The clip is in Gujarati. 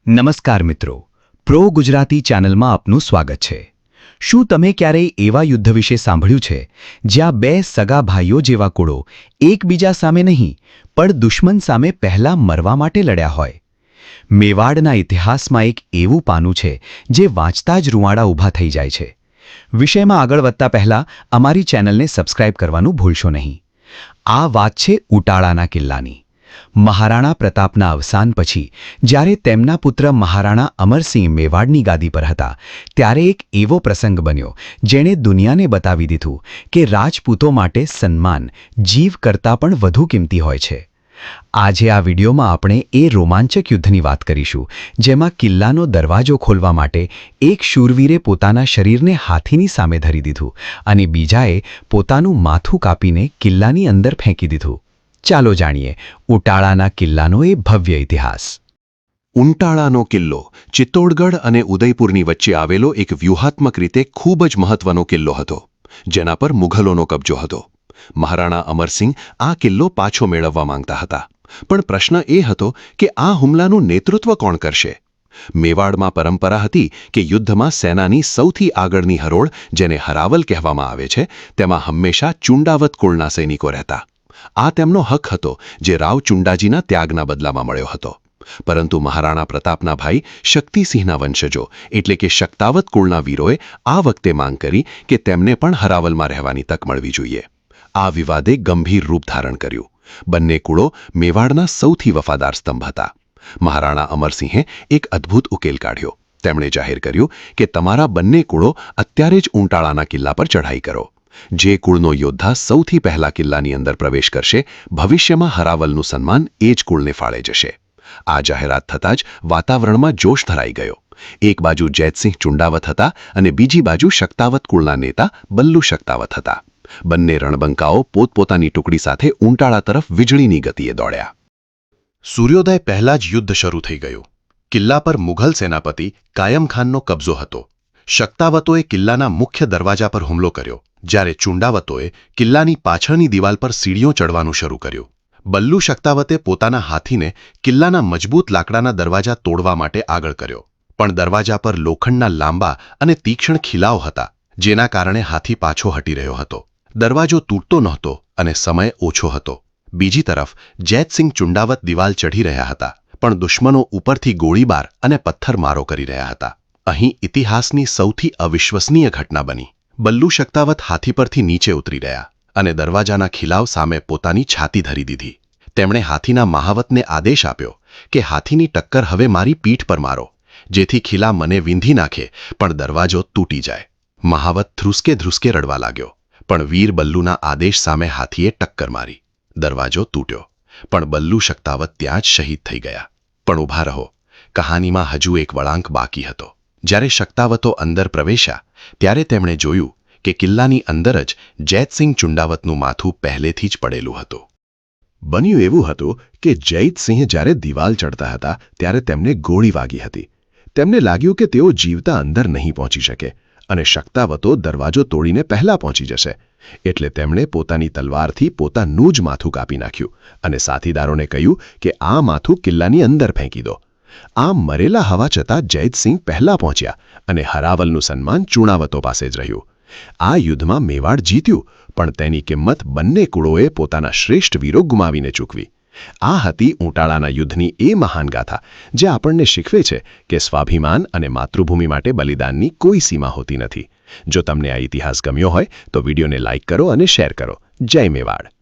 નમસ્કાર મિત્રો, પ્રો ગુજરાતી ચેનલમાં આપનું સ્વાગત છે। શું તમે ક્યારેય એવા યુદ્ધ વિશે સાંભળ્યું છે જ્યાં બે સગા ભાઈઓ જેવા કુળો એકબીજા સામે નહીં પણ દુશ્મન સામે પહેલા મરવા માટે લડ્યા હોય? મેવાડના ઇતિહાસમાં એક એવું પાનું છે જે વાંચતા જ રૂંવાડા ઊભા થઈ જાય છે। વિષયમાં આગળ વધતા પહેલા અમારી ચેનલને સબસ્ક્રાઇબ કરવાનું ભૂલશો નહીં। આ વાત છે ઉટાળાના કિલ્લાની। મહારાણા પ્રતાપના અવસાન પછી જ્યારે તેમના પુત્ર મહારાણા અમરસિંહ મેવાડની ગાદી પર હતા ત્યારે એક એવો પ્રસંગ બન્યો જેણે દુનિયાને બતાવી દીધું કે રાજપૂતો માટે સન્માન જીવ કરતાં પણ વધુ કિંમતી હોય છે। આજે આ વિડીયોમાં આપણે એ રોમાંચક યુદ્ધની વાત કરીશું જેમાં કિલ્લાનો દરવાજો ખોલવા માટે એક શૂરવીરે પોતાના શરીરને હાથીની સામે ધરી દીધું અને બીજાએ પોતાનું માથું કાપીને કિલ્લાની અંદર ફેંકી દીધું। ચાલો જાણીએ ઉટાળાના કિલ્લાનો એ ભવ્ય ઇતિહાસ। ઉંટાળાનો કિલ્લો ચિત્તોડગઢ અને ઉદયપુરની વચ્ચે આવેલો એક વ્યૂહાત્મક રીતે ખૂબ જ મહત્વનો કિલ્લો હતો, જેના પર મુઘલોનો કબજો હતો। મહારાણા અમરસિંહ આ કિલ્લો પાછો મેળવવા માંગતા હતા, પણ પ્રશ્ન એ હતો કે આ હુમલાનું નેતૃત્વ કોણ કરશે? મેવાડમાં પરંપરા હતી કે યુદ્ધમાં સેનાની સૌથી આગળની હરોળ, જેને હરાવલ કહેવામાં આવે છે, તેમાં હંમેશા ચુંડાવત કુળના સૈનિકો રહેતા। આ તેમનો હક હતો જે રાવ ચુંડાજીના ત્યાગના બદલામાં મળ્યો હતો। પરંતુ મહારાણા પ્રતાપના ભાઈ શક્તિસિંહના વંશજો એટલે કે શક્તાવત કુળના વીરોએ આ વખતે માંગ કરી કે તેમને પણ હરાવલમાં રહેવાની તક મળવી જોઈએ। આ વિવાદે ગંભીર રૂપ ધારણ કર્યું। બંને કુળો મેવાડના સૌથી વફાદાર સ્તંભ હતા। મહારાણા અમરસિંહે એક અદ્ભુત ઉકેલ કાઢ્યો। તેમણે જાહેર કર્યું કે તમારા બંને કુળો અત્યારે જ ઉંટાળાના કિલ્લા પર ચઢાઈ કરો। જે કુળનો યોદ્ધા સૌથી પહેલા કિલ્લાની અંદર પ્રવેશ કરશે, ભવિષ્યમાં હરાવલનું સન્માન એ જ કુળને ફાળે જશે। આ જાહેરાત થતાં જ વાતાવરણમાં જોશ ધરાઈ ગયો। એક બાજુ જૈતસિંહ ચુંડાવત હતા અને બીજી બાજુ શક્તાવત કુળના નેતા બલ્લુ શક્તાવત હતા। બંને રણબંકાઓ પોતપોતાની ટુકડી સાથે ઉંટાળા તરફ વીજળીની ગતિએ દોડ્યા। સૂર્યોદય પહેલા જ યુદ્ધ શરૂ થઈ ગયું। કિલ્લા પર મુઘલ સેનાપતિ કાયમ ખાનનો કબજો હતો। શક્તાવતોએ કિલ્લાના મુખ્ય દરવાજા પર હુમલો કર્યો, જ્યારે ચુંડાવતોએ કિલ્લાની પાછળની દિવાલ પર સીડીઓ ચડવાનું શરૂ કર્યું। બલ્લુ શક્તાવતે પોતાના હાથીને કિલ્લાના મજબૂત લાકડાના દરવાજા તોડવા માટે આગળ કર્યો, પણ દરવાજા પર લોખંડના લાંબા અને તીક્ષ્ણ ખીલાઓ હતા, જેના કારણે હાથી પાછો હટી રહ્યો હતો। દરવાજો તૂટતો નહોતો અને સમય ઓછો હતો। બીજી તરફ જૈતસિંહ ચુંડાવત દિવાલ ચઢી રહ્યા હતા, પણ દુશ્મનો ઉપરથી ગોળીબાર અને પથ્થરમારો કરી રહ્યા હતા। અહીં ઇતિહાસની સૌથી અવિશ્વસનીય ઘટના બની। બલ્લુ શક્તાવત હાથી પરથી નીચે ઉતરી રહ્યા અને દરવાજાના ખીલાવ સામે પોતાની છાતી ધરી દીધી। તેમણે હાથીના મહાવતને આદેશ આપ્યો કે હાથીની ટક્કર હવે મારી પીઠ પર મારો, જેથી ખીલા મને વીંધી નાખે પણ દરવાજો તૂટી જાય। મહાવત ધ્રુસકે ધ્રુસકે રડવા લાગ્યો, પણ વીર બલ્લુના આદેશ સામે હાથીએ ટક્કર મારી। દરવાજો તૂટ્યો, પણ બલ્લુ શક્તાવત ત્યાં જ શહીદ થઈ ગયા। પણ ઊભા રહો, કહાનીમાં હજુ એક વળાંક બાકી હતો। જ્યારે શક્તાવતો અંદર પ્રવેશ્યા ત્યારે તેમણે જોયું કે કિલ્લાની અંદર જ જૈતસિંહ ચુંડાવતનું માથું પહેલેથી જ પડેલું હતું। બન્યું એવું હતું કે જૈતસિંહ જ્યારે દિવાલ ચડતા હતા ત્યારે તેમને ગોળી વાગી હતી। તેમને લાગ્યું કે તેઓ જીવતા અંદર નહીં પહોંચી શકે અને શક્તાવતો દરવાજો તોડીને પહેલા પહોંચી જશે, એટલે તેમણે પોતાની તલવારથી પોતાનું જ માથું કાપી નાખ્યું અને સાથીદારોને કહ્યું કે આ માથું કિલ્લાની અંદર ફેંકી દો। આમ મરેલા હવા છતાં જૈતસિંહ પહેલા પહોંચ્યા અને હરાવલનું સન્માન ચુણાવતો પાસે જ રહ્યું। આ યુદ્ધમાં મેવાડ જીત્યું, પણ તેની કિંમત બંને કુળોએ પોતાના શ્રેષ્ઠ વીરો ગુમાવીને ચૂકવી। આ હતી ઉંટાળાના યુદ્ધની એ મહાન ગાથા જે આપણને શીખવે છે કે સ્વાભિમાન અને માતૃભૂમિ માટે બલિદાનની કોઈ સીમા હોતી નથી। જો તમને આ ઇતિહાસ ગમ્યો હોય તો વિડીયોને લાઇક કરો અને શેર કરો। જય મેવાડ।